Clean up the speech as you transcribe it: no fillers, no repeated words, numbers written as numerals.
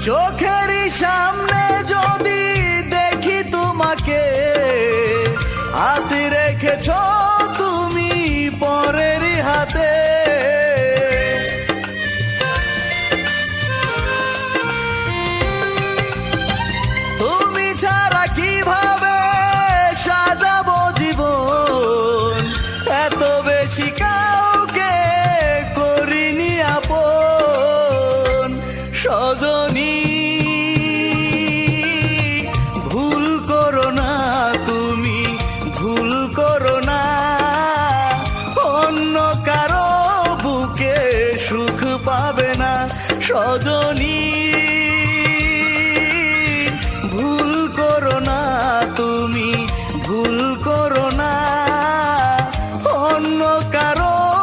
চোখেরই সামনে যদি দেখি তোমাকে, হাতে রেখেছ তুমি পরেরই হাতে। তুমি ছাড়া কিভাবে সাজাবো জীবন, এত বেশি কাউকে করিনি আপন। সজনী ভুল করো না, তুমি ভুল করো না, অন্য কারো বুকে সুখ পাবে না। সজনী